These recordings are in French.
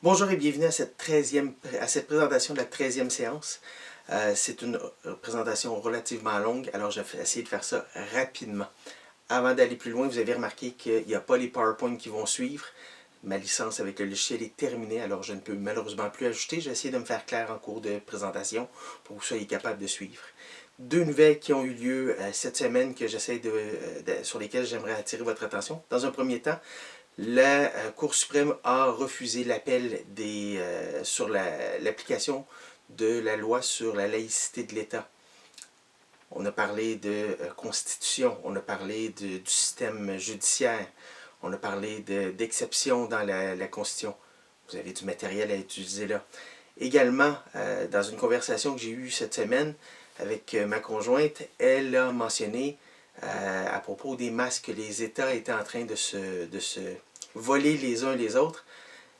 Bonjour et bienvenue à cette présentation de la 13e séance. C'est une présentation relativement longue, alors je vais essayer de faire ça rapidement. Avant d'aller plus loin, vous avez remarqué qu'il n'y a pas les PowerPoint qui vont suivre. Ma licence avec le logiciel est terminée, alors je ne peux malheureusement plus ajouter. J'ai essayé de me faire clair en cours de présentation pour que vous soyez capable de suivre. Deux nouvelles qui ont eu lieu cette semaine que sur lesquelles j'aimerais attirer votre attention. Dans un premier temps, la Cour suprême a refusé l'appel sur l'application de la loi sur la laïcité de l'État. On a parlé de constitution, on a parlé du système judiciaire, on a parlé d'exceptions dans la constitution. Vous avez du matériel à utiliser là. Également, dans une conversation que j'ai eue cette semaine avec ma conjointe, elle a mentionné à propos des masques que les États étaient en train de se voler les uns les autres.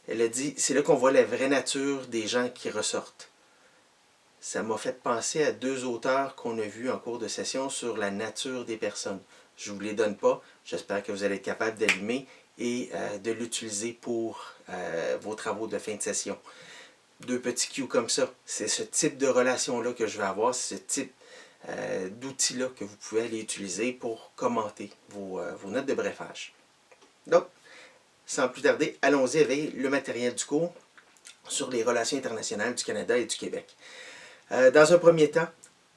Elle a dit, c'est là qu'on voit la vraie nature des gens qui ressortent. Ça m'a fait penser à deux auteurs qu'on a vus en cours de session sur la nature des personnes. Je ne vous les donne pas, j'espère que vous allez être capable d'allumer et de l'utiliser pour vos travaux de fin de session. Deux petits cues comme ça, c'est ce type de relation-là que je vais avoir, c'est ce type d'outils-là que vous pouvez aller utiliser pour commenter vos notes de brefage. Donc, sans plus tarder, allons-y avec le matériel du cours sur les relations internationales du Canada et du Québec. Dans un premier temps,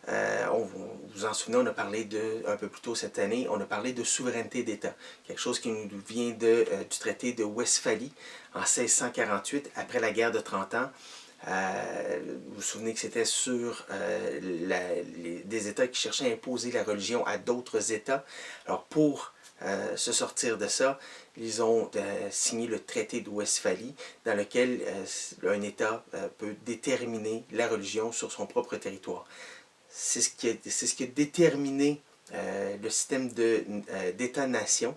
vous vous en souvenez, on a parlé un peu plus tôt cette année, on a parlé de souveraineté d'État. Quelque chose qui nous vient du traité de Westphalie en 1648, après la guerre de 30 ans. Vous vous souvenez que c'était sur des États qui cherchaient à imposer la religion à d'autres États. Alors pour se sortir de ça, ils ont signé le traité de Westphalie dans lequel un État peut déterminer la religion sur son propre territoire. C'est ce qui a déterminé le système d'État-nation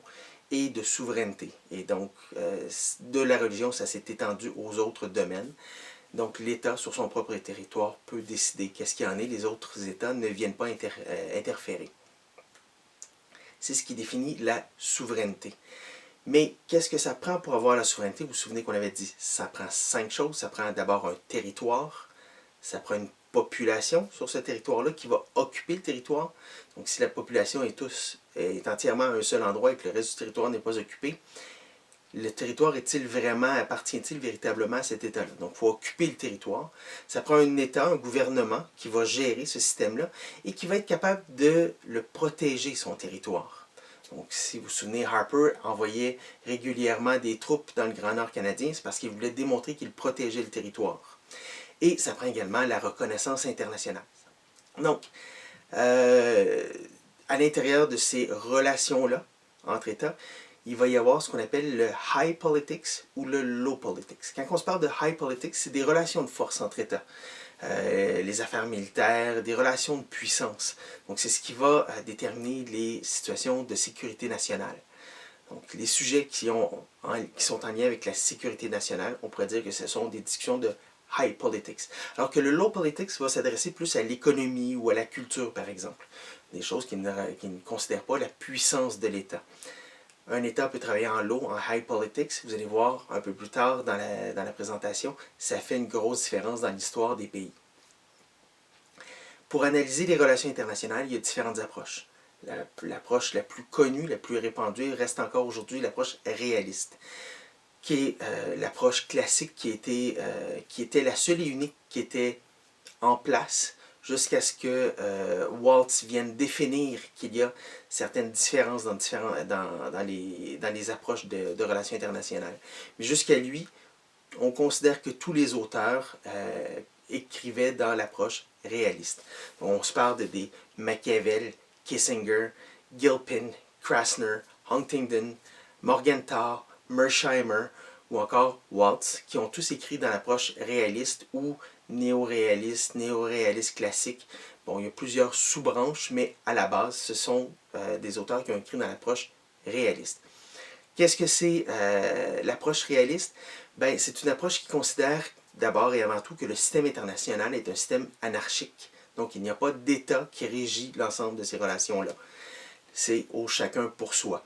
et de souveraineté. Et donc, de la religion, ça s'est étendu aux autres domaines. Donc, l'État, sur son propre territoire, peut décider qu'est-ce qu'il y en est. Les autres États ne viennent pas interférer. C'est ce qui définit la souveraineté. Mais qu'est-ce que ça prend pour avoir la souveraineté? Vous vous souvenez qu'on avait dit, ça prend 5 choses. Ça prend d'abord un territoire, ça prend une population sur ce territoire-là qui va occuper le territoire. Donc, si la population est entièrement à un seul endroit et que le reste du territoire n'est pas occupé, le territoire appartient-il véritablement à cet État-là? Donc, il faut occuper le territoire. Ça prend un État, un gouvernement qui va gérer ce système-là et qui va être capable de le protéger, son territoire. Donc, si vous vous souvenez, Harper envoyait régulièrement des troupes dans le Grand Nord canadien, c'est parce qu'il voulait démontrer qu'il protégeait le territoire. Et ça prend également la reconnaissance internationale. Donc, à l'intérieur de ces relations-là, entre États, il va y avoir ce qu'on appelle le high politics ou le low politics. Quand on se parle de high politics, c'est des relations de force entre États. Les affaires militaires, des relations de puissance. Donc, c'est ce qui va déterminer les situations de sécurité nationale. Donc, les sujets qui sont en lien avec la sécurité nationale, on pourrait dire que ce sont des discussions de high politics. Alors que le low politics va s'adresser plus à l'économie ou à la culture, par exemple. Des choses qui ne considèrent pas la puissance de l'État. Un État peut travailler en low, en high politics. Vous allez voir un peu plus tard dans la présentation, ça fait une grosse différence dans l'histoire des pays. Pour analyser les relations internationales, il y a différentes approches. L'approche la plus connue, la plus répandue, reste encore aujourd'hui l'approche réaliste, qui est l'approche classique qui était la seule et unique qui était en place jusqu'à ce que Waltz vienne définir qu'il y a certaines différences dans les approches de relations internationales. Mais jusqu'à lui, on considère que tous les auteurs écrivaient dans l'approche réaliste. On se parle des Machiavel, Kissinger, Gilpin, Krasner, Huntington, Morgenthau, Mersheimer ou encore Waltz, qui ont tous écrit dans l'approche réaliste ou néo-réaliste classique. Bon, il y a plusieurs sous-branches, mais à la base, ce sont des auteurs qui ont écrit dans l'approche réaliste. Qu'est-ce que c'est l'approche réaliste? Ben, c'est une approche qui considère d'abord et avant tout que le système international est un système anarchique. Donc, il n'y a pas d'État qui régit l'ensemble de ces relations-là. C'est au chacun pour soi.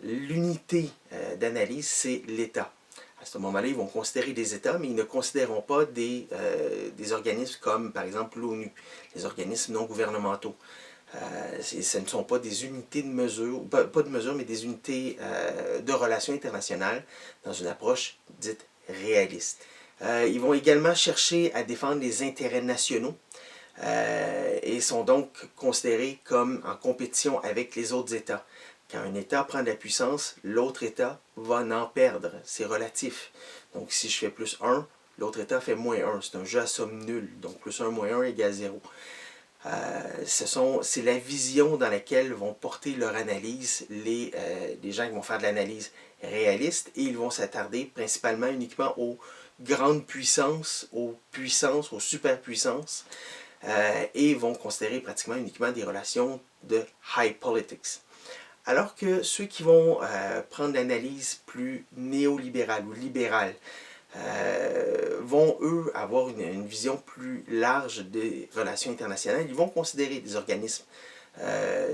L'unité d'analyse, c'est l'État. À ce moment-là, ils vont considérer des États, mais ils ne considéreront pas des organismes comme, par exemple, l'ONU, les organismes non gouvernementaux. Ce ne sont pas des unités de mesure, pas de mesure, mais des unités de relations internationales dans une approche dite réaliste. Ils vont également chercher à défendre les intérêts nationaux et sont donc considérés comme en compétition avec les autres États. Quand un État prend de la puissance, l'autre État va en perdre. C'est relatif. Donc si je fais plus 1, l'autre État fait moins 1. C'est un jeu à somme nulle. Donc plus 1 moins 1 égale 0. C'est la vision dans laquelle vont porter leur analyse les gens qui vont faire de l'analyse réaliste et ils vont s'attarder principalement uniquement aux grandes puissances, aux superpuissances et vont considérer pratiquement uniquement des relations de high politics. Alors que ceux qui vont prendre l'analyse plus néolibérale ou libérale vont, eux, avoir une vision plus large des relations internationales. Ils vont considérer des organismes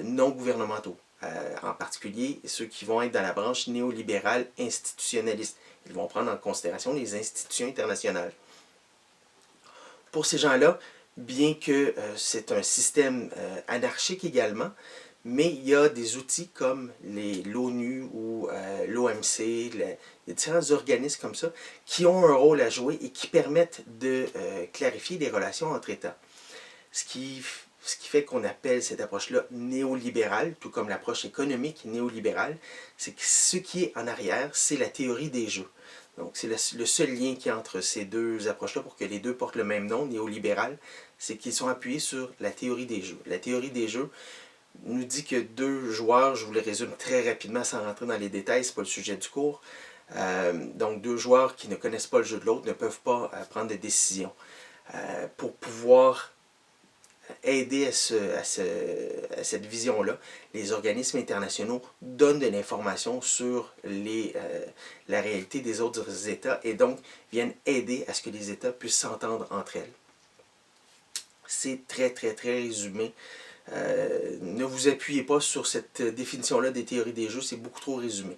non gouvernementaux, en particulier ceux qui vont être dans la branche néolibérale institutionnaliste. Ils vont prendre en considération les institutions internationales. Pour ces gens-là, bien que c'est un système anarchique également, mais il y a des outils comme l'ONU ou l'OMC, les différents organismes comme ça, qui ont un rôle à jouer et qui permettent de clarifier les relations entre États. Ce qui fait qu'on appelle cette approche-là néolibérale, tout comme l'approche économique néolibérale, c'est que ce qui est en arrière, c'est la théorie des jeux. Donc c'est le seul lien qu'il y a entre ces deux approches-là pour que les deux portent le même nom, néolibéral, c'est qu'ils sont appuyés sur la théorie des jeux. La théorie des jeux nous dit que deux joueurs, je vous le résume très rapidement sans rentrer dans les détails, ce n'est pas le sujet du cours, donc deux joueurs qui ne connaissent pas le jeu de l'autre ne peuvent pas prendre de décision. Pour pouvoir aider à cette vision-là, les organismes internationaux donnent de l'information sur la réalité des autres États et donc viennent aider à ce que les États puissent s'entendre entre elles. C'est très résumé. Ne vous appuyez pas sur cette définition-là des théories des jeux, c'est beaucoup trop résumé.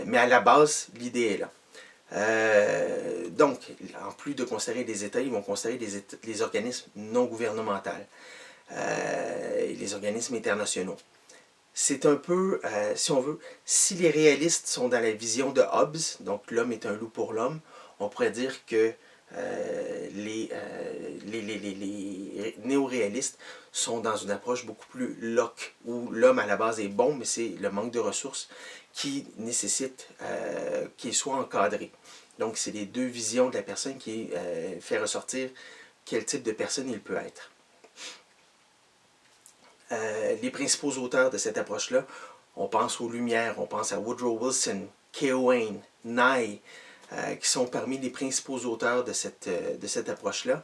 Mais à la base, l'idée est là. Donc, en plus de considérer des États, ils vont considérer les organismes non gouvernementaux, les organismes internationaux. C'est un peu, si on veut, si les réalistes sont dans la vision de Hobbes, donc l'homme est un loup pour l'homme, on pourrait dire que les néo-réalistes sont dans une approche beaucoup plus Locke, où l'homme à la base est bon, mais c'est le manque de ressources qui nécessite qu'il soit encadré. Donc c'est les deux visions de la personne qui fait ressortir quel type de personne il peut être. Les principaux auteurs de cette approche-là, on pense aux Lumières, on pense à Woodrow Wilson, Keohane, Nye, qui sont parmi les principaux auteurs de cette approche-là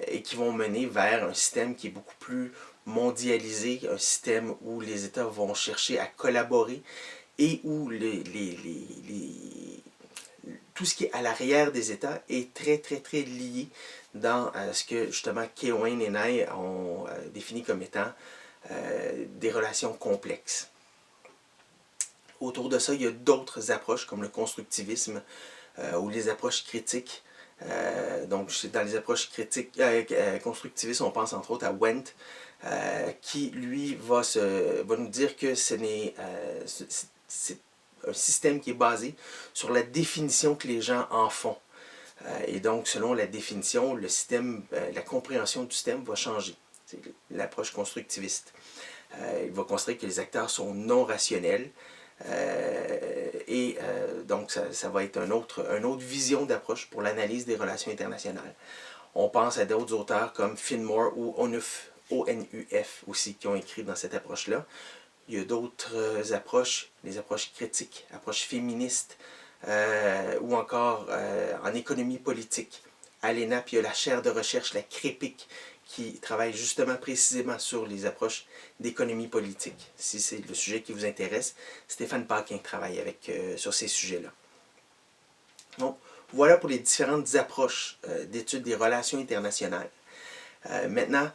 et qui vont mener vers un système qui est beaucoup plus mondialisé, un système où les États vont chercher à collaborer et où tout ce qui est à l'arrière des États est très lié dans ce que justement Keohane et Nye ont défini comme étant des relations complexes. Autour de ça, il y a d'autres approches comme le constructivisme ou les approches critiques. Donc, dans les approches critiques, constructivistes, on pense entre autres à Wendt, qui, lui, va nous dire que c'est un système qui est basé sur la définition que les gens en font. Et donc, selon la définition, le système, la compréhension du système va changer. C'est l'approche constructiviste. Il va considérer que les acteurs sont non rationnels. Donc, ça va être une autre vision d'approche pour l'analyse des relations internationales. On pense à d'autres auteurs comme Finmore ou ONUF aussi, qui ont écrit dans cette approche-là. Il y a d'autres approches, les approches critiques, approches féministes, ou encore en économie politique. À l'ENAP, il y a la chaire de recherche, la CREPIC, qui travaille justement précisément sur les approches d'économie politique. Si c'est le sujet qui vous intéresse, Stéphane Paquin travaille sur ces sujets-là. Donc, voilà pour les différentes approches d'études des relations internationales. Maintenant,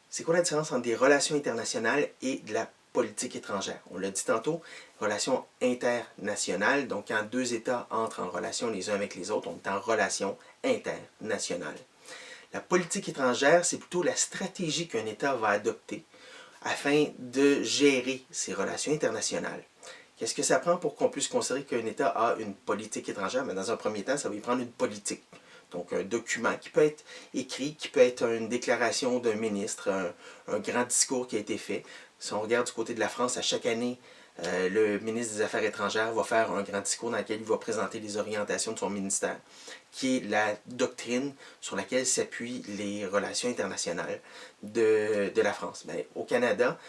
c'est quoi la différence entre des relations internationales et de la politique étrangère. On l'a dit tantôt, relations internationales, donc quand deux États entrent en relation les uns avec les autres, on est en relation internationale. La politique étrangère, c'est plutôt la stratégie qu'un État va adopter afin de gérer ses relations internationales. Qu'est-ce que ça prend pour qu'on puisse considérer qu'un État a une politique étrangère? Mais dans un premier temps, ça va y prendre une politique. Donc un document qui peut être écrit, qui peut être une déclaration d'un ministre, un grand discours qui a été fait. Si on regarde du côté de la France, à chaque année, le ministre des Affaires étrangères va faire un grand discours dans lequel il va présenter les orientations de son ministère, qui est la doctrine sur laquelle s'appuient les relations internationales de la France. Mais au Canada,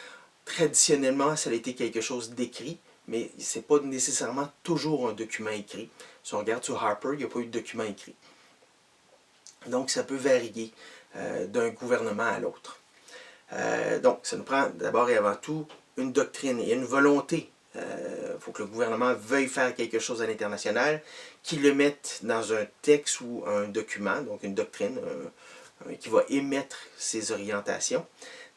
traditionnellement, ça a été quelque chose d'écrit, mais ce n'est pas nécessairement toujours un document écrit. Si on regarde sur Harper, il n'y a pas eu de document écrit. Donc, ça peut varier d'un gouvernement à l'autre. Donc, ça nous prend d'abord et avant tout une doctrine et une volonté. Il faut que le gouvernement veuille faire quelque chose à l'international, qu'il le mette dans un texte ou un document, donc une doctrine, qui va émettre ses orientations,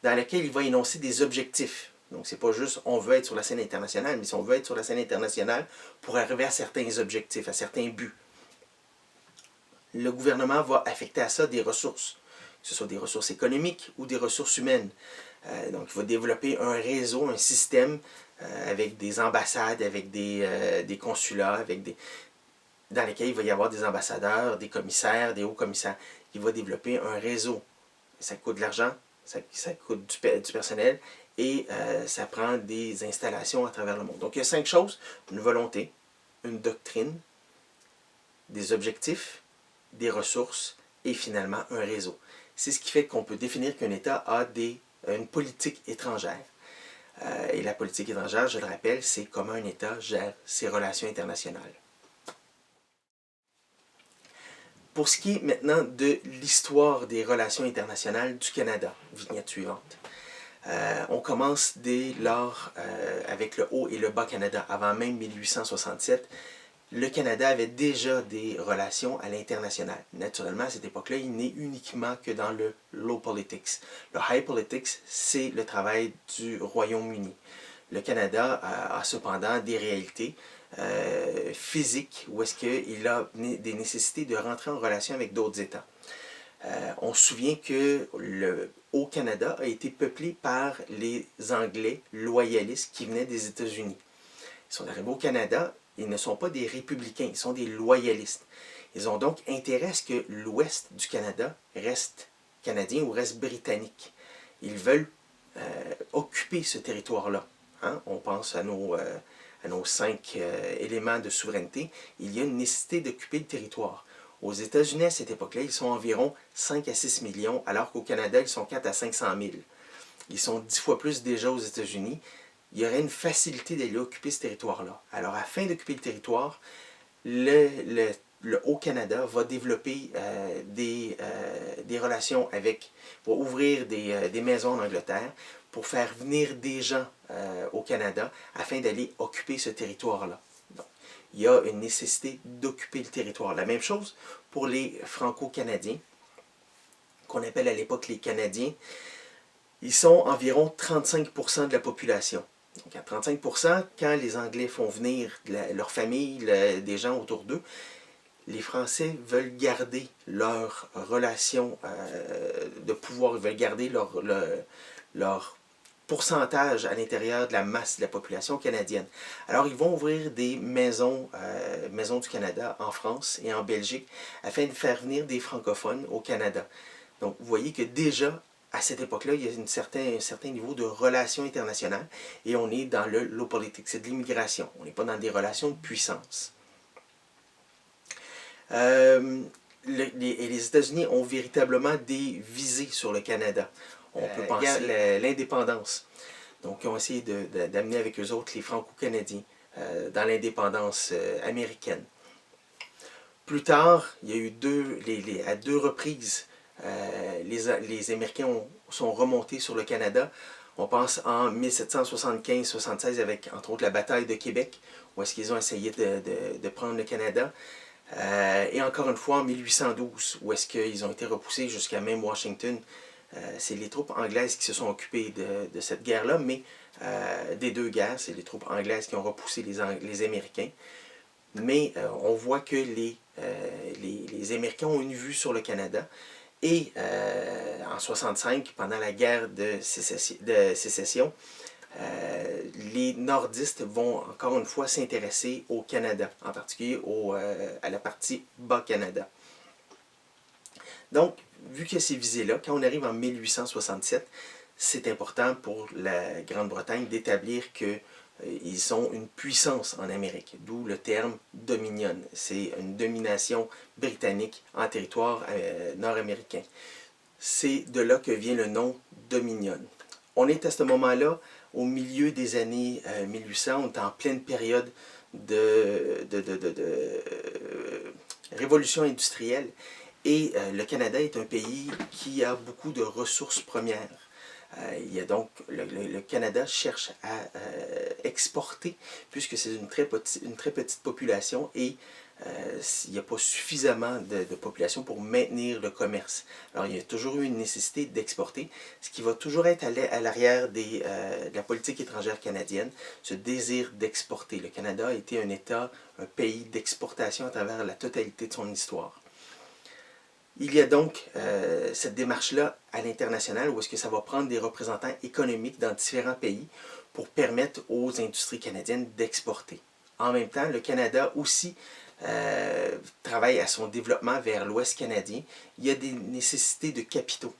dans laquelle il va énoncer des objectifs. Donc, c'est pas juste on veut être sur la scène internationale, mais si on veut être sur la scène internationale pour arriver à certains objectifs, à certains buts. Le gouvernement va affecter à ça des ressources, que ce soit des ressources économiques ou des ressources humaines. Donc, il va développer un réseau, un système avec des ambassades, avec des consulats, dans lesquels il va y avoir des ambassadeurs, des commissaires, des hauts commissaires. Il va développer un réseau. Ça coûte de l'argent, ça coûte du personnel et ça prend des installations à travers le monde. Donc, il y a 5 choses. Une volonté, une doctrine, des objectifs, des ressources et finalement un réseau. C'est ce qui fait qu'on peut définir qu'un État a une politique étrangère. Et la politique étrangère, je le rappelle, c'est comment un État gère ses relations internationales. Pour ce qui est maintenant de l'histoire des relations internationales du Canada, vignette suivante. On commence dès lors avec le Haut et le Bas Canada. Avant même 1867, le Canada avait déjà des relations à l'international. Naturellement, à cette époque-là, il n'est uniquement que dans le low politics. Le high politics, c'est le travail du Royaume-Uni. Le Canada a cependant des réalités physiques où est-ce qu'il a des nécessités de rentrer en relation avec d'autres États. On se souvient que le Haut-Canada a été peuplé par les Anglais loyalistes qui venaient des États-Unis. Ils sont arrivés au Canada, ils ne sont pas des républicains, ils sont des loyalistes. Ils ont donc intérêt à ce que l'ouest du Canada reste canadien ou reste britannique. Ils veulent occuper ce territoire-là. Hein? On pense à nos 5 éléments de souveraineté. Il y a une nécessité d'occuper le territoire. Aux États-Unis, à cette époque-là, ils sont environ 5 à 6 millions, alors qu'au Canada, ils sont 4 à 500 000. Ils sont 10 fois plus déjà aux États-Unis. Il y aurait une facilité d'aller occuper ce territoire-là. Alors, afin d'occuper le territoire, le Haut-Canada va développer des relations va ouvrir des maisons en Angleterre pour faire venir des gens au Canada afin d'aller occuper ce territoire-là. Donc, il y a une nécessité d'occuper le territoire. La même chose pour les Franco-Canadiens, qu'on appelle à l'époque les Canadiens. Ils sont environ 35% de la population. Donc à 35%, quand les Anglais font venir leur famille, des gens autour d'eux, les Français veulent garder leur relation de pouvoir, ils veulent garder leur pourcentage à l'intérieur de la masse de la population canadienne. Alors ils vont ouvrir des maisons du Canada en France et en Belgique afin de faire venir des francophones au Canada. Donc vous voyez que déjà, à cette époque-là, il y a un certain niveau de relations internationales et on est dans le low politics, c'est de l'immigration. On n'est pas dans des relations de puissance. Les États-Unis ont véritablement des visées sur le Canada. On peut penser à l'indépendance. Donc, ils ont essayé d'amener avec eux autres les Franco-Canadiens dans l'indépendance américaine. Plus tard, il y a eu à 2 reprises, les Américains sont remontés sur le Canada. On pense en 1775-76 avec, entre autres, la bataille de Québec, où est-ce qu'ils ont essayé de prendre le Canada. Et encore une fois, en 1812, où est-ce qu'ils ont été repoussés jusqu'à même Washington. C'est les troupes anglaises qui se sont occupées de cette guerre-là, mais des deux guerres. C'est les troupes anglaises qui ont repoussé les Américains. Mais on voit que les Américains ont une vue sur le Canada. Et en 1965, pendant la guerre de sécession, les nordistes vont encore une fois s'intéresser au Canada, en particulier à la partie Bas-Canada. Donc, vu que ces visées-là, quand on arrive en 1867, c'est important pour la Grande-Bretagne d'établir qu'ils sont une puissance en Amérique, d'où le terme Dominion. C'est une domination britannique en territoire nord-américain. C'est de là que vient le nom Dominion. On est à ce moment-là, au milieu des années 1800, on est en pleine période de révolution industrielle. Et le Canada est un pays qui a beaucoup de ressources premières. Il y a donc, le Canada cherche à exporter, puisque c'est une très petite population et il n'y a pas suffisamment de population pour maintenir le commerce. Alors il y a toujours eu une nécessité d'exporter, ce qui va toujours être à l'arrière de la politique étrangère canadienne, ce désir d'exporter. Le Canada a été un pays d'exportation à travers la totalité de son histoire. Il y a donc cette démarche-là à l'international où est-ce que ça va prendre des représentants économiques dans différents pays pour permettre aux industries canadiennes d'exporter. En même temps, le Canada aussi travaille à son développement vers l'Ouest canadien. Il y a des nécessités de capitaux.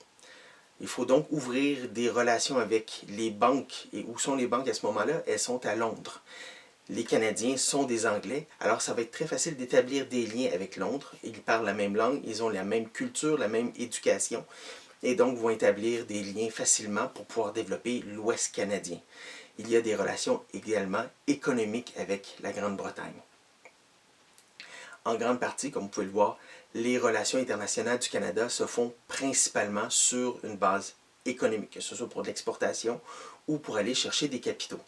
Il faut donc ouvrir des relations avec les banques. Et où sont les banques à ce moment-là? Elles sont à Londres. Les Canadiens sont des Anglais, alors ça va être très facile d'établir des liens avec Londres. Ils parlent la même langue, ils ont la même culture, la même éducation, et donc vont établir des liens facilement pour pouvoir développer l'Ouest canadien. Il y a des relations également économiques avec la Grande-Bretagne. En grande partie, comme vous pouvez le voir, les relations internationales du Canada se font principalement sur une base économique, que ce soit pour l'exportation ou pour aller chercher des capitaux.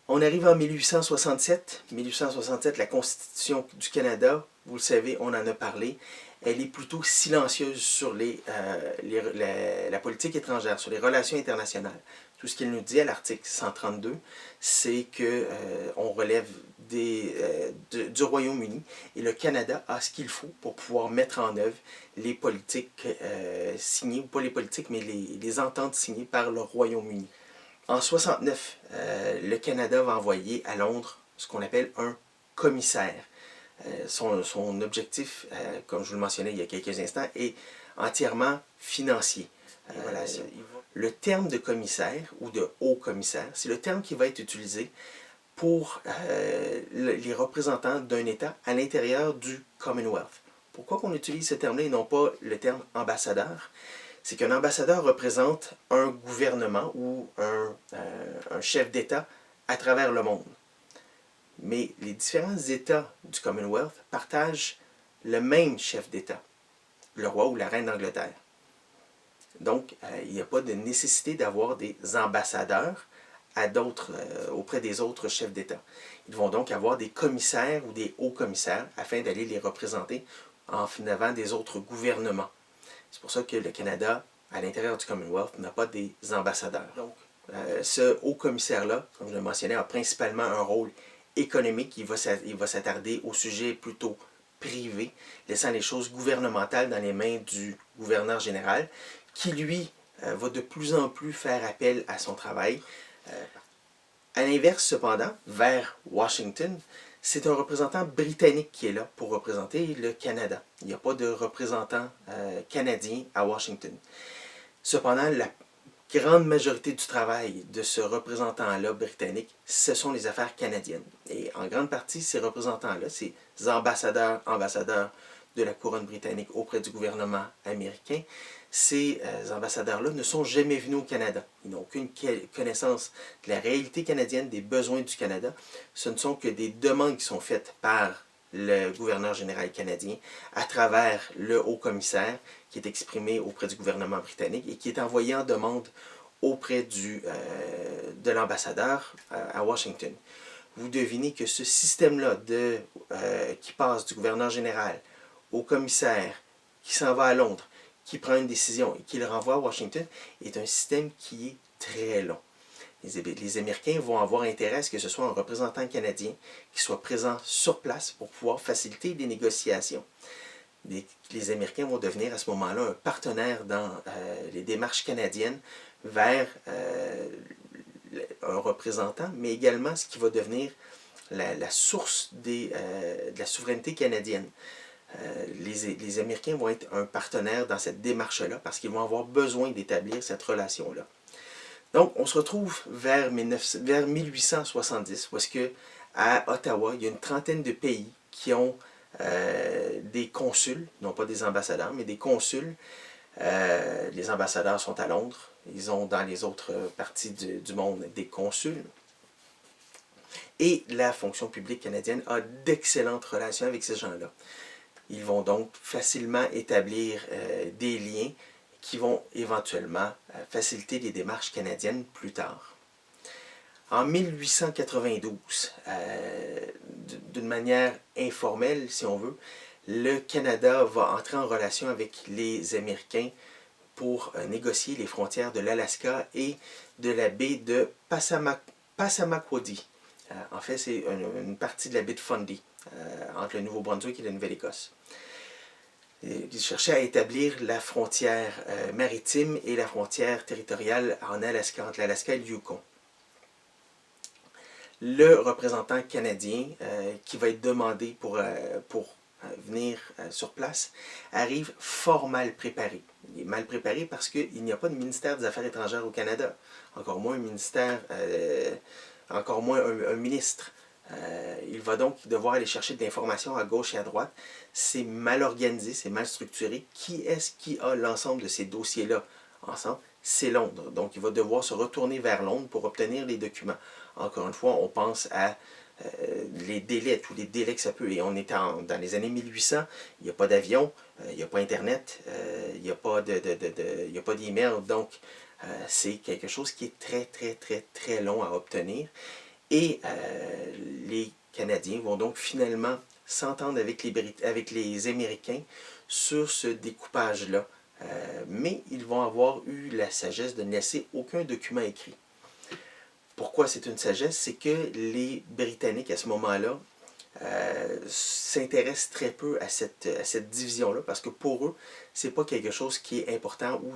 On arrive en 1867. 1867, la Constitution du Canada, vous le savez, on en a parlé, elle est plutôt silencieuse sur la politique étrangère, sur les relations internationales. Tout ce qu'elle nous dit à l'article 132, c'est qu'on relève du Royaume-Uni et le Canada a ce qu'il faut pour pouvoir mettre en œuvre les politiques signées, ou pas les politiques, mais les ententes signées par le Royaume-Uni. En 1969, le Canada va envoyer à Londres ce qu'on appelle un commissaire. Son objectif, comme je vous le mentionnais il y a quelques instants, est entièrement financier. Le terme de commissaire ou de haut commissaire, c'est le terme qui va être utilisé pour les représentants d'un État à l'intérieur du Commonwealth. Pourquoi on utilise ce terme-là et non pas le terme ambassadeur? C'est qu'un ambassadeur représente un gouvernement ou un chef d'État à travers le monde. Mais les différents États du Commonwealth partagent le même chef d'État, le roi ou la reine d'Angleterre. Donc, il n'y a pas de nécessité d'avoir des ambassadeurs auprès des autres chefs d'État. Ils vont donc avoir des commissaires ou des hauts commissaires afin d'aller les représenter en avant des autres gouvernements. C'est pour ça que le Canada, à l'intérieur du Commonwealth, n'a pas des ambassadeurs. Donc, ce haut commissaire-là, comme je le mentionnais, a principalement un rôle économique. Il va s'attarder aux sujets plutôt privés, laissant les choses gouvernementales dans les mains du gouverneur général, qui lui va de plus en plus faire appel à son travail. À l'inverse, cependant, vers Washington, c'est un représentant britannique qui est là pour représenter le Canada. Il n'y a pas de représentant canadien à Washington. Cependant, la grande majorité du travail de ce représentant-là britannique, ce sont les affaires canadiennes. Et en grande partie, ces représentants-là, ces ambassadeurs de la couronne britannique auprès du gouvernement américain, ces ambassadeurs-là ne sont jamais venus au Canada. Ils n'ont aucune connaissance de la réalité canadienne, des besoins du Canada. Ce ne sont que des demandes qui sont faites par le gouverneur général canadien à travers le haut commissaire qui est exprimé auprès du gouvernement britannique et qui est envoyé en demande auprès de l'ambassadeur à Washington. Vous devinez que ce système-là qui passe du gouverneur général au commissaire, qui s'en va à Londres, qui prend une décision et qui le renvoie à Washington, est un système qui est très long. Les Américains vont avoir intérêt à ce que ce soit un représentant canadien qui soit présent sur place pour pouvoir faciliter les négociations. Les Américains vont devenir à ce moment-là un partenaire dans les démarches canadiennes vers un représentant, mais également ce qui va devenir la source de la souveraineté canadienne. Les Américains vont être un partenaire dans cette démarche-là parce qu'ils vont avoir besoin d'établir cette relation-là. Donc, on se retrouve vers 1870, où est-ce que à Ottawa, il y a une trentaine de pays qui ont des consuls, non pas des ambassadeurs, mais des consuls. Les ambassadeurs sont à Londres. Ils ont dans les autres parties du monde des consuls. Et la fonction publique canadienne a d'excellentes relations avec ces gens-là. Ils vont donc facilement établir des liens qui vont éventuellement faciliter les démarches canadiennes plus tard. En 1892, d'une manière informelle, si on veut, le Canada va entrer en relation avec les Américains pour négocier les frontières de l'Alaska et de la baie de Passamaquoddy. En fait, c'est une partie de la baie de Fundy, entre le Nouveau-Brunswick et la Nouvelle-Écosse. Ils cherchaient à établir la frontière maritime et la frontière territoriale en Alaska, entre l'Alaska et le Yukon. Le représentant canadien qui va être demandé pour venir sur place arrive fort mal préparé. Il est mal préparé parce qu'il n'y a pas de ministère des Affaires étrangères au Canada, encore moins un ministre. Il va donc devoir aller chercher de l'information à gauche et à droite. C'est mal organisé, c'est mal structuré. Qui est-ce qui a l'ensemble de ces dossiers-là ensemble? C'est Londres. Donc, il va devoir se retourner vers Londres pour obtenir les documents. Encore une fois, on pense à les délais, tous les délais que ça peut. Et on est dans les années 1800, il n'y a pas d'avion, il n'y a pas Internet, il n'y a pas d'email. Donc, c'est quelque chose qui est très, très, très, très long à obtenir. Et les Canadiens vont donc finalement s'entendre avec les Américains sur ce découpage-là. Mais ils vont avoir eu la sagesse de ne laisser aucun document écrit. Pourquoi c'est une sagesse? C'est que les Britanniques, à ce moment-là, s'intéressent très peu à cette division-là, parce que pour eux, c'est pas quelque chose qui est important, ou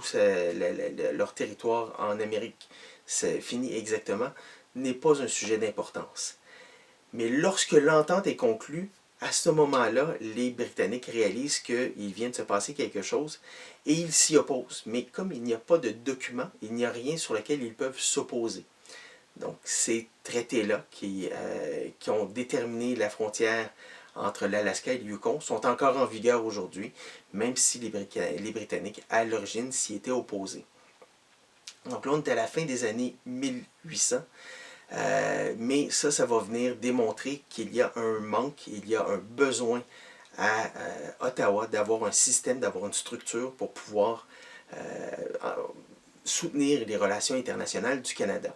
leur territoire en Amérique finit exactement, n'est pas un sujet d'importance. Mais lorsque l'entente est conclue, à ce moment-là, les Britanniques réalisent qu'il vient de se passer quelque chose et ils s'y opposent. Mais comme il n'y a pas de document, il n'y a rien sur lequel ils peuvent s'opposer. Donc, ces traités-là qui ont déterminé la frontière entre l'Alaska et le Yukon sont encore en vigueur aujourd'hui, même si les Britanniques, à l'origine, s'y étaient opposés. Donc là, on est à la fin des années 1800. Mais ça va venir démontrer qu'il y a un manque, il y a un besoin à Ottawa d'avoir un système, d'avoir une structure pour pouvoir soutenir les relations internationales du Canada.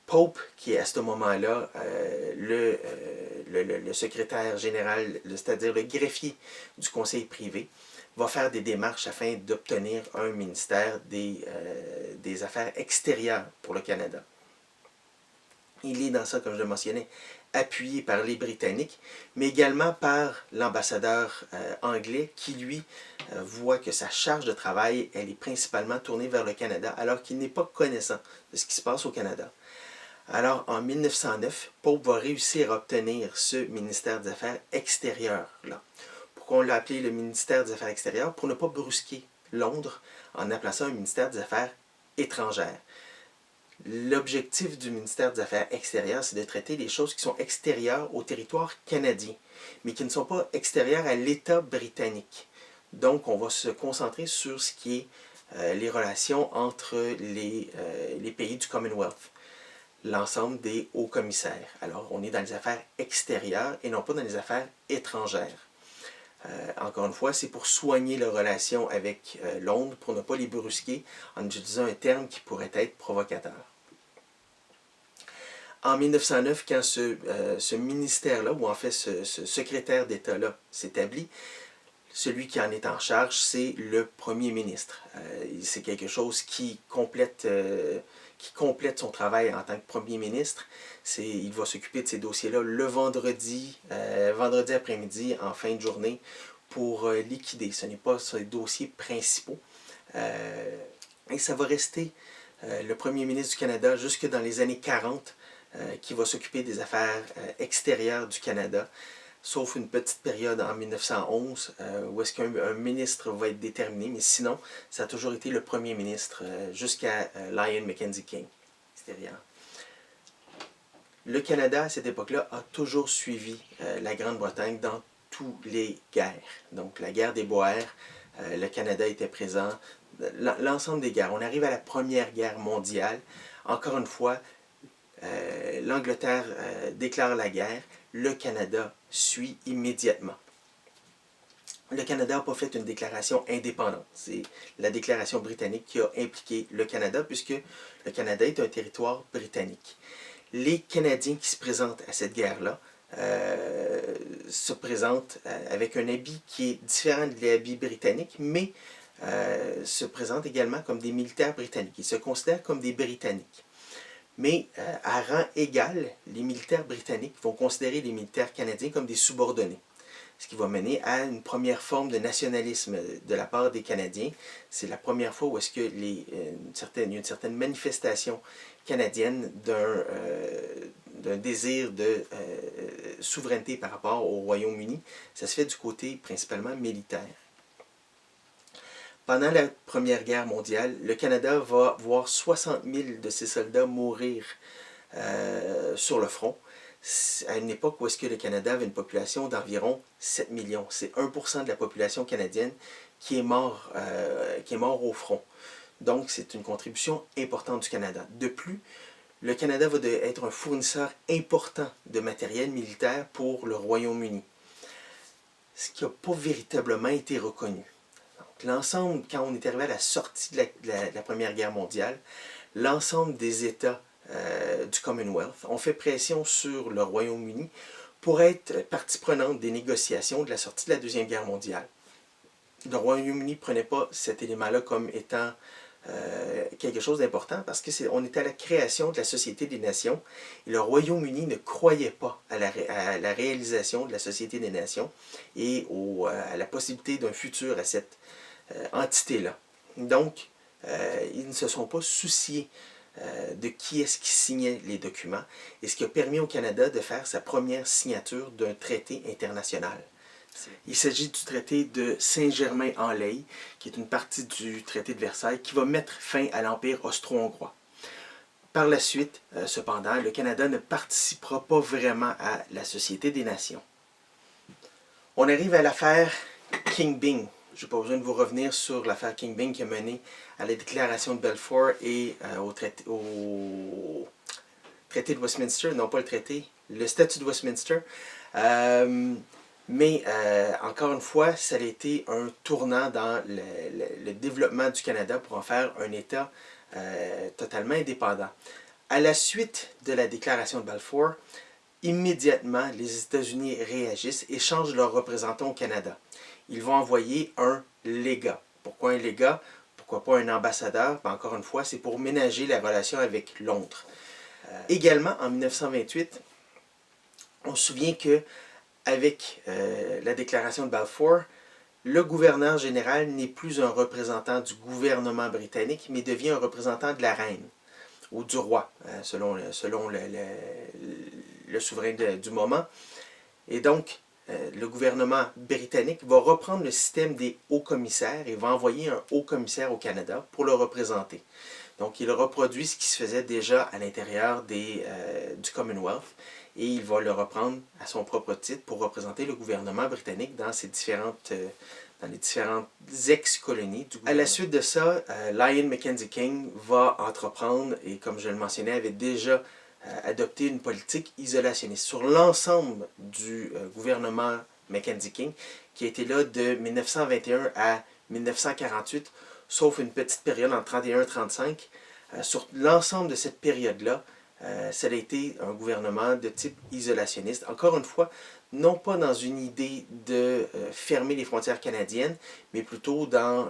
Pope, qui est à ce moment-là le secrétaire général, c'est-à-dire le greffier du conseil privé, va faire des démarches afin d'obtenir un ministère des Affaires extérieures pour le Canada. Il est dans ça, comme je le mentionnais, appuyé par les Britanniques, mais également par l'ambassadeur anglais qui, lui, voit que sa charge de travail, elle est principalement tournée vers le Canada, alors qu'il n'est pas connaissant de ce qui se passe au Canada. Alors, en 1909, Pope va réussir à obtenir ce ministère des Affaires extérieures-là. Pourquoi on l'a appelé le ministère des Affaires extérieures? Pour ne pas brusquer Londres en appelant ça un ministère des Affaires étrangères. L'objectif du ministère des Affaires extérieures, c'est de traiter les choses qui sont extérieures au territoire canadien, mais qui ne sont pas extérieures à l'État britannique. Donc, on va se concentrer sur ce qui est les relations entre les pays du Commonwealth, l'ensemble des hauts commissaires. Alors, on est dans les affaires extérieures et non pas dans les affaires étrangères. Encore une fois, c'est pour soigner les relations avec Londres, pour ne pas les brusquer, en utilisant un terme qui pourrait être provocateur. En 1909, quand ce ministère-là, ou en fait ce secrétaire d'État-là s'établit, celui qui en est en charge, c'est le premier ministre. C'est quelque chose qui complète, qui complète son travail en tant que premier ministre. Il va s'occuper de ces dossiers-là le vendredi après-midi, en fin de journée, pour liquider. Ce n'est pas ses dossiers principaux. Et ça va rester le premier ministre du Canada jusque dans les années 40, qui va s'occuper des affaires extérieures du Canada, sauf une petite période en 1911 où est-ce qu'un ministre va être déterminé, mais sinon, ça a toujours été le premier ministre jusqu'à Lyon Mackenzie King, extérieur. Le Canada, à cette époque-là, a toujours suivi la Grande-Bretagne dans toutes les guerres. Donc, la guerre des Boers, le Canada était présent, l'ensemble des guerres. On arrive à la Première Guerre mondiale. Encore une fois, l'Angleterre déclare la guerre, le Canada suit immédiatement. Le Canada n'a pas fait une déclaration indépendante. C'est la déclaration britannique qui a impliqué le Canada, puisque le Canada est un territoire britannique. Les Canadiens qui se présentent à cette guerre-là se présentent avec un habit qui est différent de l'habit britannique, mais se présentent également comme des militaires britanniques. Ils se considèrent comme des Britanniques. Mais à rang égal, les militaires britanniques vont considérer les militaires canadiens comme des subordonnés. Ce qui va mener à une première forme de nationalisme de la part des Canadiens. C'est la première fois où est-ce que il y a une certaine manifestation canadienne d'un désir de souveraineté par rapport au Royaume-Uni. Ça se fait du côté principalement militaire. Pendant la Première Guerre mondiale, le Canada va voir 60 000 de ses soldats mourir sur le front, à une époque où est-ce que le Canada avait une population d'environ 7 millions. C'est 1% de la population canadienne qui est mort au front. Donc, c'est une contribution importante du Canada. De plus, le Canada va être un fournisseur important de matériel militaire pour le Royaume-Uni, ce qui n'a pas véritablement été reconnu. L'ensemble, quand on est arrivé à la sortie de la Première Guerre mondiale, l'ensemble des États du Commonwealth ont fait pression sur le Royaume-Uni pour être partie prenante des négociations de la sortie de la Deuxième Guerre mondiale. Le Royaume-Uni ne prenait pas cet élément-là comme étant quelque chose d'important parce qu'on était à la création de la Société des Nations et le Royaume-Uni ne croyait pas à la réalisation de la Société des Nations et à la possibilité d'un futur à cette entité-là. Donc, ils ne se sont pas souciés de qui est-ce qui signait les documents et ce qui a permis au Canada de faire sa première signature d'un traité international. Il s'agit du traité de Saint-Germain-en-Laye, qui est une partie du traité de Versailles, qui va mettre fin à l'Empire austro-hongrois. Par la suite, cependant, le Canada ne participera pas vraiment à la Société des Nations. On arrive à l'affaire King Byng. Je n'ai pas besoin de vous revenir sur l'affaire King Byng qui a mené à la déclaration de Balfour et au traité de Westminster, non pas le traité, le statut de Westminster. Mais encore une fois, ça a été un tournant dans le développement du Canada pour en faire un État totalement indépendant. À la suite de la déclaration de Balfour, immédiatement, les États-Unis réagissent et changent leurs représentants au Canada. Ils vont envoyer un légat. Pourquoi un légat? Pourquoi pas un ambassadeur? Ben, encore une fois, c'est pour ménager la relation avec Londres. Également, en 1928, on se souvient que avec la déclaration de Balfour, le gouverneur général n'est plus un représentant du gouvernement britannique, mais devient un représentant de la reine, ou du roi, selon le souverain du moment. Et donc, le gouvernement britannique va reprendre le système des hauts commissaires et va envoyer un haut commissaire au Canada pour le représenter. Donc, il reproduit ce qui se faisait déjà à l'intérieur du Commonwealth et il va le reprendre à son propre titre pour représenter le gouvernement britannique dans les différentes ex-colonies du gouvernement. À la suite de ça, Lyon Mackenzie King va entreprendre, et comme je le mentionnais, avait déjà adopté une politique isolationniste sur l'ensemble du gouvernement Mackenzie King, qui a été là de 1921 à 1948, sauf une petite période en 31-35. Sur l'ensemble de cette période-là, ça a été un gouvernement de type isolationniste. Encore une fois, non pas dans une idée de fermer les frontières canadiennes, mais plutôt dans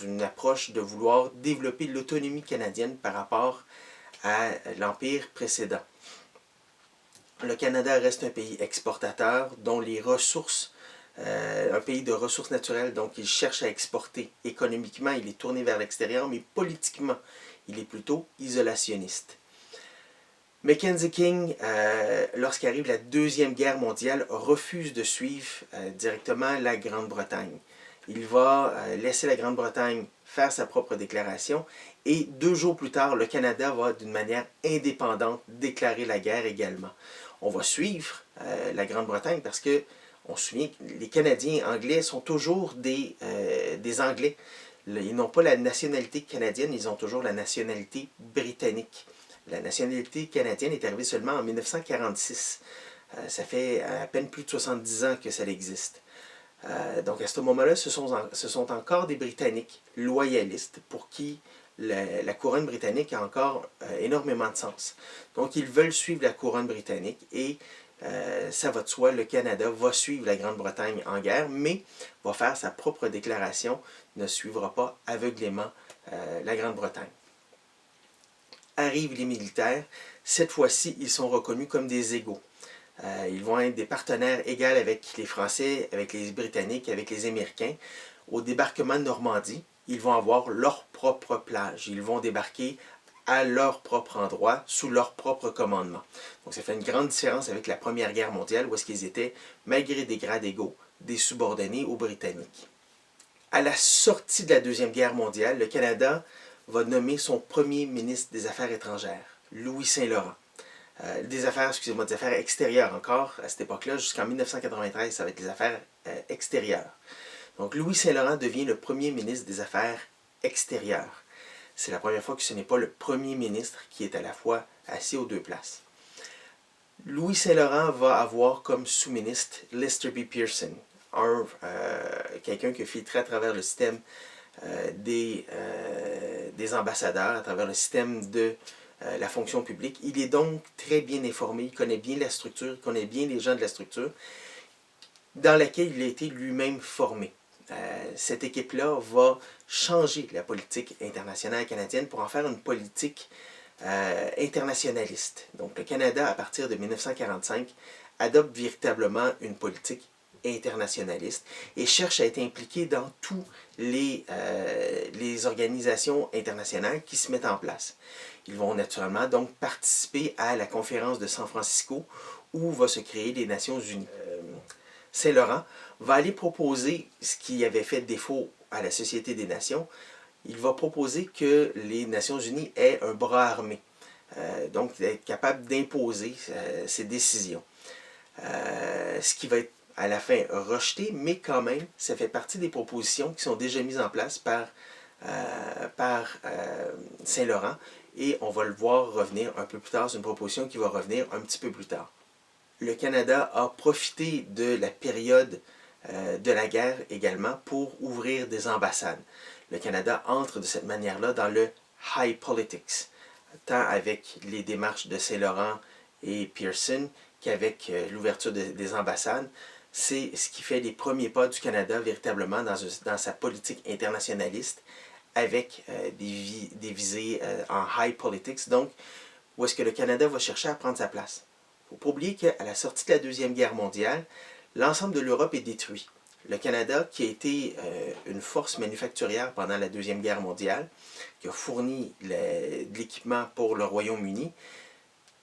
une approche de vouloir développer l'autonomie canadienne par rapport à l'Empire précédent. Le Canada reste un pays exportateur dont les ressources, un pays de ressources naturelles, donc il cherche à exporter. Économiquement, il est tourné vers l'extérieur, mais politiquement, il est plutôt isolationniste. Mackenzie King, lorsqu'arrive la Deuxième Guerre mondiale, refuse de suivre directement la Grande-Bretagne. Il va laisser la Grande-Bretagne faire sa propre déclaration et 2 jours plus tard, le Canada va d'une manière indépendante déclarer la guerre également. On va suivre la Grande-Bretagne parce que on se souvient que les Canadiens anglais sont toujours des Anglais. Ils n'ont pas la nationalité canadienne, ils ont toujours la nationalité britannique. La nationalité canadienne est arrivée seulement en 1946. Ça fait à peine plus de 70 ans que ça existe. Donc à ce moment-là, ce sont encore des Britanniques loyalistes pour qui la couronne britannique a encore énormément de sens. Donc ils veulent suivre la couronne britannique et ça va de soi, le Canada va suivre la Grande-Bretagne en guerre, mais va faire sa propre déclaration, ne suivra pas aveuglément la Grande-Bretagne. Arrivent les militaires, cette fois-ci, ils sont reconnus comme des égaux. Ils vont être des partenaires égaux avec les Français, avec les Britanniques, avec les Américains. Au débarquement de Normandie, ils vont avoir leur propre plage. Ils vont débarquer à leur propre endroit, sous leur propre commandement. Donc ça fait une grande différence avec la Première Guerre mondiale, où est-ce qu'ils étaient, malgré des grades égaux, des subordonnés aux Britanniques. À la sortie de la Deuxième Guerre mondiale, le Canada va nommer son premier ministre des Affaires étrangères, Louis Saint-Laurent. Des affaires extérieures encore, à cette époque-là, jusqu'en 1993, ça va être les affaires extérieures. Donc Louis Saint-Laurent devient le premier ministre des Affaires extérieures. C'est la première fois que ce n'est pas le premier ministre qui est à la fois assis aux 2 places. Louis Saint-Laurent va avoir comme sous-ministre Lester B. Pearson, quelqu'un qui a filtré à travers le système des ambassadeurs, à travers le système de la fonction publique. Il est donc très bien informé, il connaît bien la structure, il connaît bien les gens de la structure dans laquelle il a été lui-même formé. Cette équipe-là va changer la politique internationale canadienne pour en faire une politique internationaliste. Donc le Canada, à partir de 1945, adopte véritablement une politique internationaliste et cherche à être impliqué dans toutes les organisations internationales qui se mettent en place. Ils vont naturellement donc participer à la conférence de San Francisco où va se créer les Nations Unies. Saint-Laurent va aller proposer ce qui avait fait défaut à la Société des Nations. Il va proposer que les Nations Unies aient un bras armé, donc d'être capable d'imposer ses décisions. Ce qui va être à la fin rejeté, mais quand même, ça fait partie des propositions qui sont déjà mises en place par Saint-Laurent, et on va le voir revenir un peu plus tard. C'est une proposition qui va revenir un petit peu plus tard. Le Canada a profité de la période de la guerre également pour ouvrir des ambassades. Le Canada entre de cette manière-là dans le high politics, tant avec les démarches de Saint-Laurent et Pearson qu'avec l'ouverture des ambassades. C'est ce qui fait les premiers pas du Canada véritablement dans sa politique internationaliste avec des visées en high politics, donc où est-ce que le Canada va chercher à prendre sa place. Il ne faut pas oublier qu'à la sortie de la Deuxième Guerre mondiale, l'ensemble de l'Europe est détruit. Le Canada, qui a été une force manufacturière pendant la Deuxième Guerre mondiale, qui a fourni de l'équipement pour le Royaume-Uni,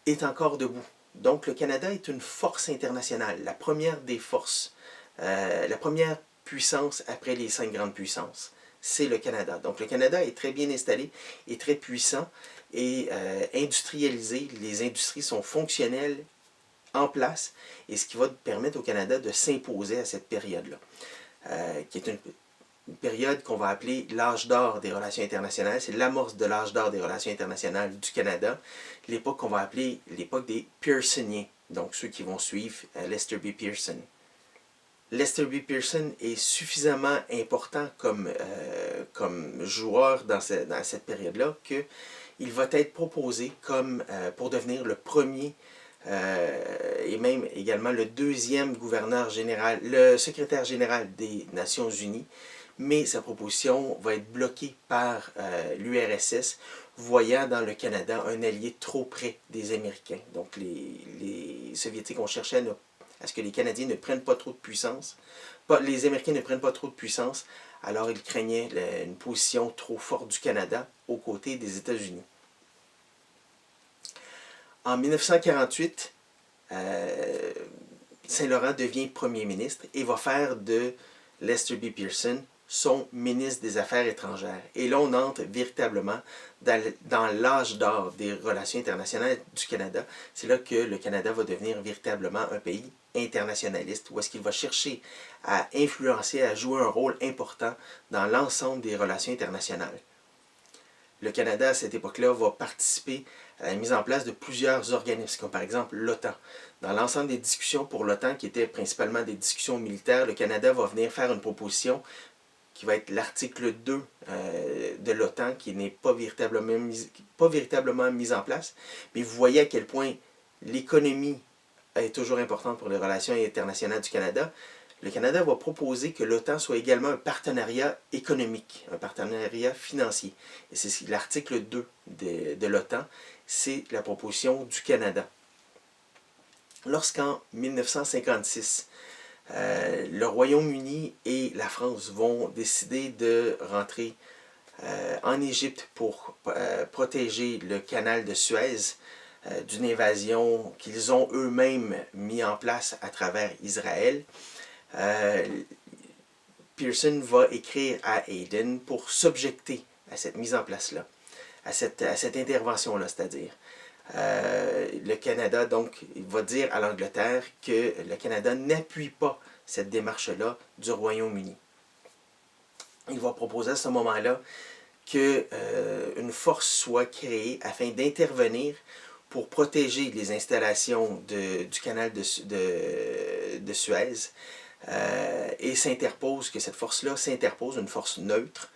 est encore debout. Donc le Canada est une force internationale, la première des forces, la première puissance après les 5 grandes puissances. C'est le Canada. Donc le Canada est très bien installé, est très puissant et industrialisé. Les industries sont fonctionnelles, en place, et ce qui va permettre au Canada de s'imposer à cette période-là, qui est une période qu'on va appeler l'âge d'or des relations internationales. C'est l'amorce de l'âge d'or des relations internationales du Canada, l'époque qu'on va appeler l'époque des Pearsoniens, donc ceux qui vont suivre Lester B. Pearson. Lester B. Pearson est suffisamment important comme joueur dans cette période-là qu'il il va être proposé comme pour devenir le premier et même également le deuxième gouverneur général, le secrétaire général des Nations Unies, mais sa proposition va être bloquée par l'URSS, voyant dans le Canada un allié trop près des Américains. Donc les Soviétiques ont cherché à ce que les Canadiens ne prennent pas trop de puissance, les Américains ne prennent pas trop de puissance, alors ils craignaient une position trop forte du Canada aux côtés des États-Unis. En 1948, Saint-Laurent devient premier ministre et va faire de Lester B. Pearson son ministre des Affaires étrangères. Et là, on entre véritablement dans l'âge d'or des relations internationales du Canada. C'est là que le Canada va devenir véritablement un pays internationaliste, où est-ce qu'il va chercher à influencer, à jouer un rôle important dans l'ensemble des relations internationales. Le Canada, à cette époque-là, va participer à la mise en place de plusieurs organismes, comme par exemple l'OTAN. Dans l'ensemble des discussions pour l'OTAN, qui étaient principalement des discussions militaires, le Canada va venir faire une proposition qui va être l'article 2 de l'OTAN, qui n'est pas véritablement mise en place. Mais vous voyez à quel point l'économie est toujours importante pour les relations internationales du Canada. Le Canada va proposer que l'OTAN soit également un partenariat économique, un partenariat financier. Et c'est l'article 2 de l'OTAN, c'est la proposition du Canada. Lorsqu'en 1956, le Royaume-Uni et la France vont décider de rentrer en Égypte pour protéger le canal de Suez d'une invasion qu'ils ont eux-mêmes mis en place à travers Israël. Pearson va écrire à Aden pour s'objecter à cette mise en place-là, à cette intervention-là, c'est-à-dire. Le Canada, donc, il va dire à l'Angleterre que le Canada n'appuie pas cette démarche-là du Royaume-Uni. Il va proposer à ce moment-là qu'une force soit créée afin d'intervenir pour protéger les installations du canal de Suez et que cette force-là s'interpose, une force neutre,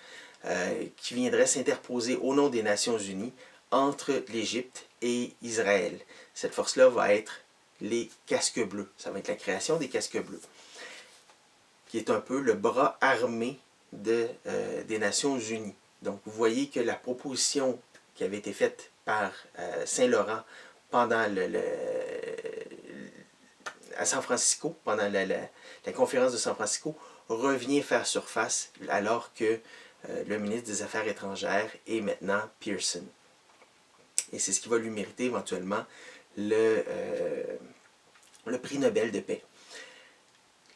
qui viendrait s'interposer au nom des Nations Unies entre l'Égypte et Israël. Cette force-là va être les casques bleus. Ça va être la création des casques bleus, qui est un peu le bras armé des Nations Unies. Donc, vous voyez que la proposition qui avait été faite par Saint-Laurent pendant à San Francisco, pendant la conférence de San Francisco, revient faire surface alors que le ministre des Affaires étrangères est maintenant Pearson. Et c'est ce qui va lui mériter éventuellement le prix Nobel de paix.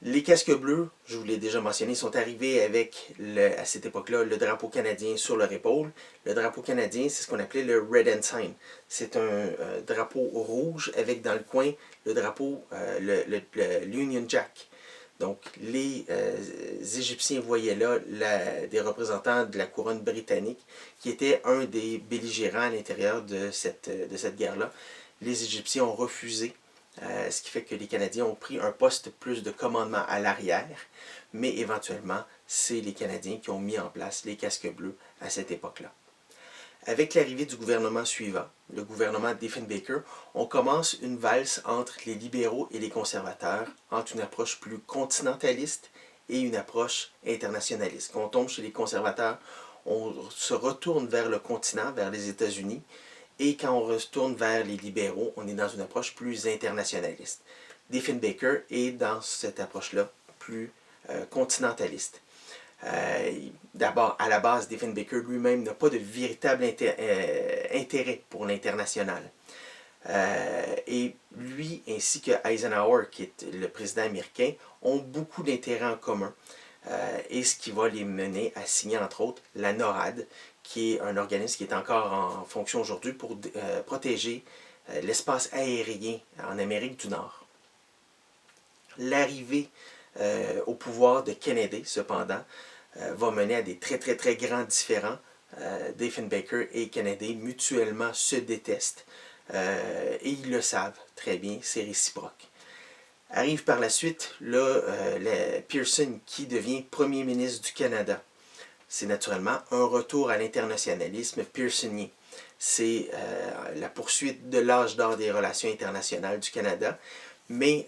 Les casques bleus, je vous l'ai déjà mentionné, sont arrivés avec, à cette époque-là, le drapeau canadien sur leur épaule. Le drapeau canadien, c'est ce qu'on appelait le Red Ensign. C'est un drapeau rouge avec dans le coin le drapeau, l'Union Jack. Donc, les Égyptiens voyaient là des représentants de la couronne britannique qui était un des belligérants à l'intérieur de cette guerre-là. Les Égyptiens ont refusé, ce qui fait que les Canadiens ont pris un poste plus de commandement à l'arrière, mais éventuellement, c'est les Canadiens qui ont mis en place les casques bleus à cette époque-là. Avec l'arrivée du gouvernement suivant, le gouvernement Diefenbaker, on commence une valse entre les libéraux et les conservateurs, entre une approche plus continentaliste et une approche internationaliste. Quand on tombe chez les conservateurs, on se retourne vers le continent, vers les États-Unis, et quand on retourne vers les libéraux, on est dans une approche plus internationaliste. Diefenbaker est dans cette approche-là plus continentaliste. D'abord, à la base, Diefenbaker lui-même n'a pas de véritable intérêt pour l'international. Et lui, ainsi que Eisenhower, qui est le président américain, ont beaucoup d'intérêts en commun. Et ce qui va les mener à signer, entre autres, la NORAD, qui est un organisme qui est encore en fonction aujourd'hui pour protéger l'espace aérien en Amérique du Nord. L'arrivée au pouvoir de Kennedy, cependant, va mener à des très grands différends. Diefenbaker et Kennedy mutuellement se détestent et ils le savent très bien, c'est réciproque. Arrive par la suite Pearson qui devient premier ministre du Canada. C'est naturellement un retour à l'internationalisme pearsonien. c'est la poursuite de l'âge d'or des relations internationales du Canada, mais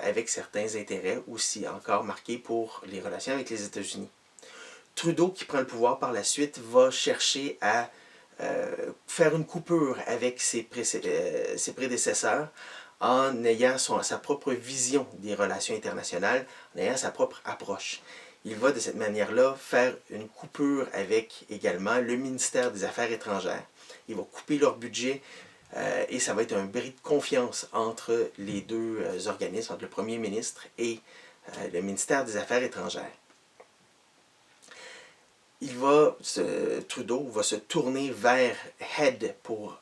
avec certains intérêts aussi encore marqués pour les relations avec les États-Unis. Trudeau, qui prend le pouvoir par la suite, va chercher à faire une coupure avec ses prédécesseurs en ayant sa propre vision des relations internationales, en ayant sa propre approche. Il va de cette manière-là faire une coupure avec également le ministère des Affaires étrangères. Il va couper leur budget et ça va être un bris de confiance entre les deux organismes, entre le premier ministre et le ministère des Affaires étrangères. Trudeau va se tourner vers Head pour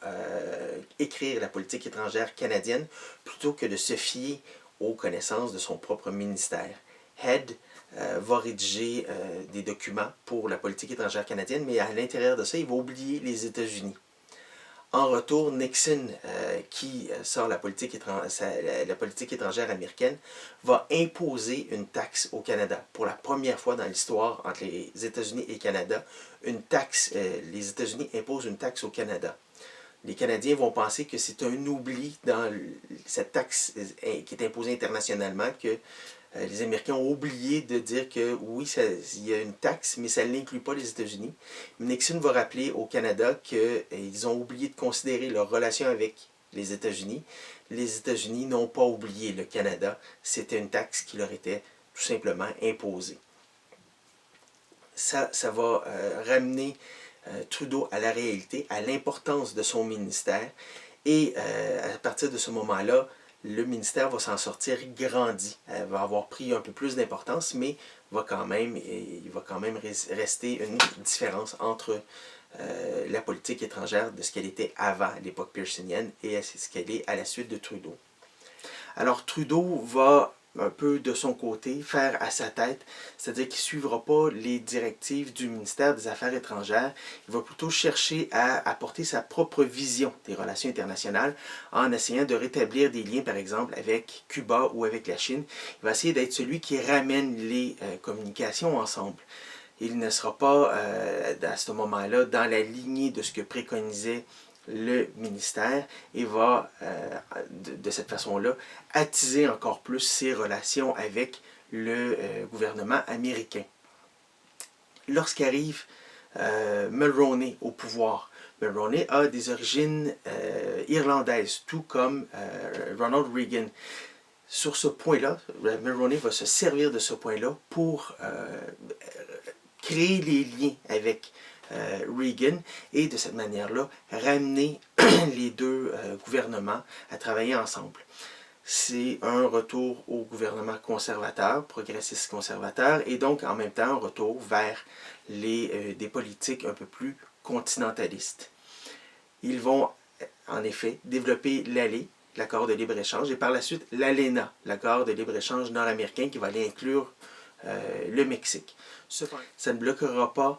écrire la politique étrangère canadienne plutôt que de se fier aux connaissances de son propre ministère. Head va rédiger des documents pour la politique étrangère canadienne, mais à l'intérieur de ça, il va oublier les États-Unis. En retour, Nixon, qui sort la politique étrangère américaine, va imposer une taxe au Canada. Pour la première fois dans l'histoire entre les États-Unis et le Canada, les États-Unis imposent une taxe au Canada. Les Canadiens vont penser que c'est un oubli dans cette taxe qui est imposée internationalement, que les Américains ont oublié de dire que oui, il y a une taxe, mais ça n'inclut pas les États-Unis. Nixon va rappeler au Canada qu'ils ont oublié de considérer leur relation avec les États-Unis. Les États-Unis n'ont pas oublié le Canada. C'était une taxe qui leur était tout simplement imposée. Ça va ramener Trudeau à la réalité, à l'importance de son ministère. Et à partir de ce moment-là, le ministère va s'en sortir grandi. Elle va avoir pris un peu plus d'importance, mais il va quand même rester une différence entre la politique étrangère de ce qu'elle était avant l'époque pearsonienne et ce qu'elle est à la suite de Trudeau. Alors Trudeau va un peu de son côté faire à sa tête, c'est-à-dire qu'il ne suivra pas les directives du ministère des Affaires étrangères, il va plutôt chercher à apporter sa propre vision des relations internationales en essayant de rétablir des liens, par exemple, avec Cuba ou avec la Chine. Il va essayer d'être celui qui ramène les communications ensemble. Il ne sera pas, à ce moment-là, dans la lignée de ce que préconisait le ministère et va, de cette façon-là, attiser encore plus ses relations avec le gouvernement américain. Lorsqu'arrive Mulroney au pouvoir, Mulroney a des origines irlandaises, tout comme Ronald Reagan. Sur ce point-là, Mulroney va se servir de ce point-là pour créer les liens avec Reagan et de cette manière-là ramener les deux gouvernements à travailler ensemble. C'est un retour au gouvernement conservateur, progressiste conservateur, et donc en même temps un retour vers des politiques un peu plus continentalistes. Ils vont en effet développer l'ALE, l'accord de libre-échange, et par la suite l'ALENA, l'accord de libre-échange nord-américain qui va aller inclure le Mexique. Ça ne bloquera pas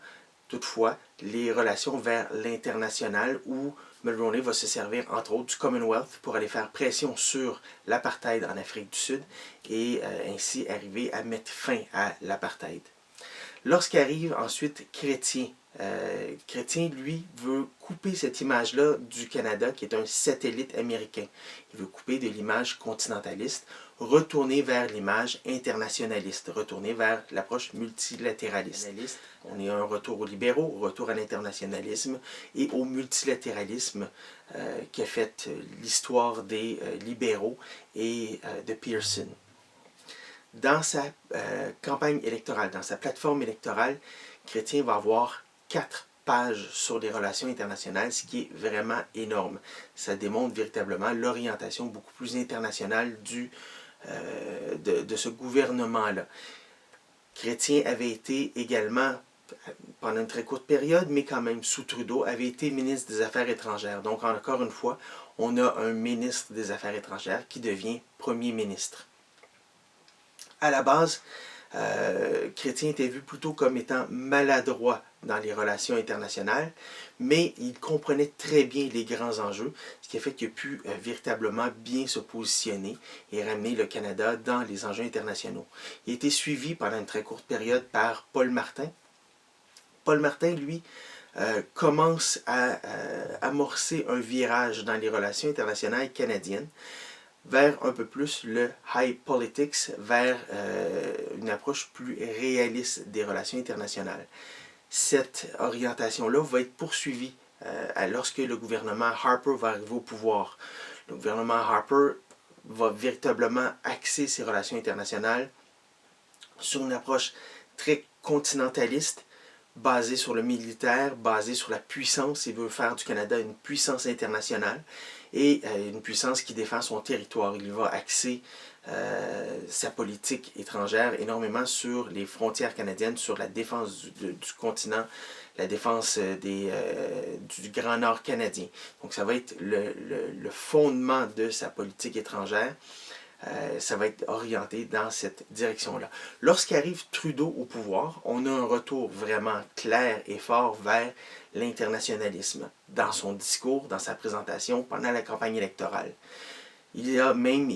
toutefois les relations vers l'international où Mulroney va se servir entre autres du Commonwealth pour aller faire pression sur l'apartheid en Afrique du Sud et ainsi arriver à mettre fin à l'apartheid. Lorsqu'arrive ensuite Chrétien, Chrétien, lui, veut couper cette image-là du Canada qui est un satellite américain. Il veut couper de l'image continentaliste, retourner vers l'image internationaliste, retourner vers l'approche multilatéraliste. On est un retour aux libéraux, retour à l'internationalisme et au multilatéralisme qui a fait l'histoire des libéraux et de Pearson. Dans sa campagne électorale, dans sa plateforme électorale, Chrétien va avoir 4 pages sur les relations internationales, ce qui est vraiment énorme. Ça démontre véritablement l'orientation beaucoup plus internationale de ce gouvernement-là. Chrétien avait été également, pendant une très courte période, mais quand même sous Trudeau, avait été ministre des Affaires étrangères. Donc encore une fois, on a un ministre des Affaires étrangères qui devient premier ministre. À la base, Chrétien était vu plutôt comme étant maladroit dans les relations internationales, mais il comprenait très bien les grands enjeux, ce qui a fait qu'il a pu véritablement bien se positionner et ramener le Canada dans les enjeux internationaux. Il a été suivi pendant une très courte période par Paul Martin. Paul Martin, lui, commence à amorcer un virage dans les relations internationales canadiennes vers un peu plus le high politics, vers une approche plus réaliste des relations internationales. Cette orientation-là va être poursuivie lorsque le gouvernement Harper va arriver au pouvoir. Le gouvernement Harper va véritablement axer ses relations internationales sur une approche très continentaliste, basée sur le militaire, basée sur la puissance. Il veut faire du Canada une puissance internationale et une puissance qui défend son territoire. Il va axer sa politique étrangère énormément sur les frontières canadiennes, sur la défense du continent, la défense du Grand Nord canadien. Donc ça va être le fondement de sa politique étrangère. Ça va être orienté dans cette direction-là. Lorsqu'arrive Trudeau au pouvoir, on a un retour vraiment clair et fort vers l'internationalisme dans son discours, dans sa présentation pendant la campagne électorale. Il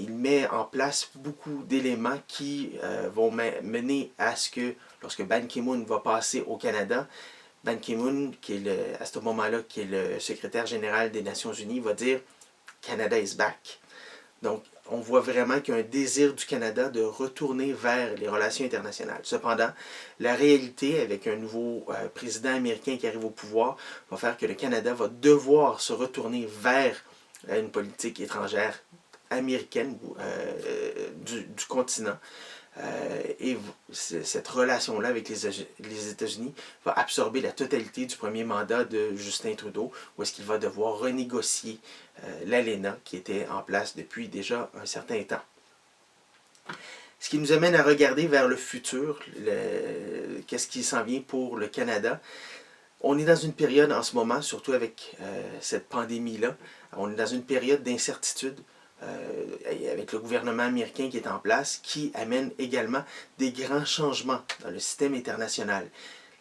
met en place beaucoup d'éléments qui vont mener à ce que, lorsque Ban Ki-moon va passer au Canada, Ban Ki-moon, à ce moment-là, qui est le secrétaire général des Nations Unies, va dire « Canada is back ». Donc, on voit vraiment qu'il y a un désir du Canada de retourner vers les relations internationales. Cependant, la réalité, avec un nouveau président américain qui arrive au pouvoir, va faire que le Canada va devoir se retourner vers une politique étrangère américaine du continent. Et cette relation-là avec les États-Unis va absorber la totalité du premier mandat de Justin Trudeau, où est-ce qu'il va devoir renégocier l'ALENA, qui était en place depuis déjà un certain temps. Ce qui nous amène à regarder vers le futur, qu'est-ce qui s'en vient pour le Canada. On est dans une période en ce moment, surtout avec cette pandémie-là, on est dans une période d'incertitude. Avec le gouvernement américain qui est en place, qui amène également des grands changements dans le système international.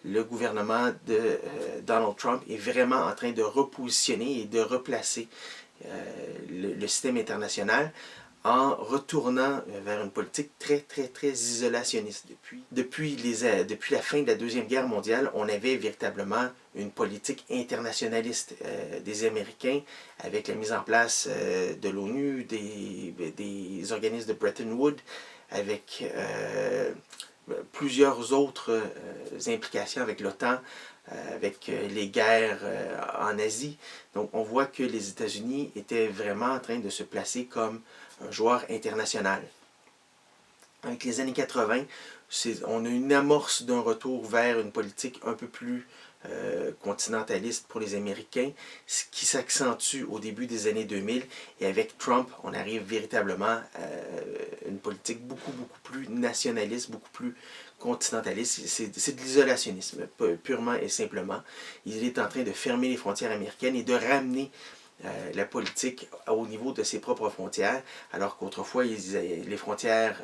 Le gouvernement de Donald Trump est vraiment en train de repositionner et de replacer le système international en retournant vers une politique très, très, très isolationniste. Depuis la fin de la Deuxième Guerre mondiale, on avait véritablement une politique internationaliste des Américains avec la mise en place de l'ONU, des organismes de Bretton Woods, avec plusieurs autres implications avec l'OTAN, avec les guerres en Asie. Donc on voit que les États-Unis étaient vraiment en train de se placer comme un joueur international. Avec les années 80, on a une amorce d'un retour vers une politique un peu plus continentaliste pour les Américains, ce qui s'accentue au début des années 2000. Et avec Trump, on arrive véritablement à une politique beaucoup plus nationaliste, beaucoup plus continentaliste. C'est de l'isolationnisme, purement et simplement. Il est en train de fermer les frontières américaines et de ramener la politique au niveau de ses propres frontières, alors qu'autrefois les frontières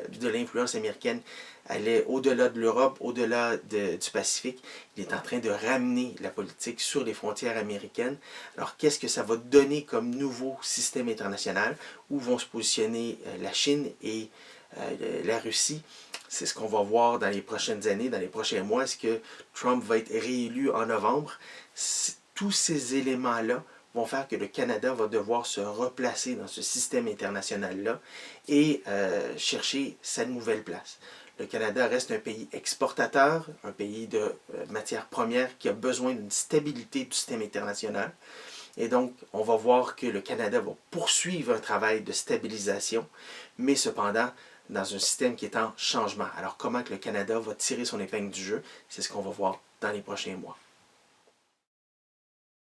de l'influence américaine allaient au-delà de l'Europe, au-delà du Pacifique. Il est en train de ramener la politique sur les frontières américaines. Alors qu'est-ce que ça va donner comme nouveau système international? Où vont se positionner la Chine et la Russie? C'est ce qu'on va voir dans les prochaines années, dans les prochains mois. Est-ce que Trump va être réélu en novembre? Tous ces éléments-là vont faire que le Canada va devoir se replacer dans ce système international-là et chercher sa nouvelle place. Le Canada reste un pays exportateur, un pays de matières premières qui a besoin d'une stabilité du système international. Et donc, on va voir que le Canada va poursuivre un travail de stabilisation, mais cependant, dans un système qui est en changement. Alors, comment que le Canada va tirer son épingle du jeu, c'est ce qu'on va voir dans les prochains mois.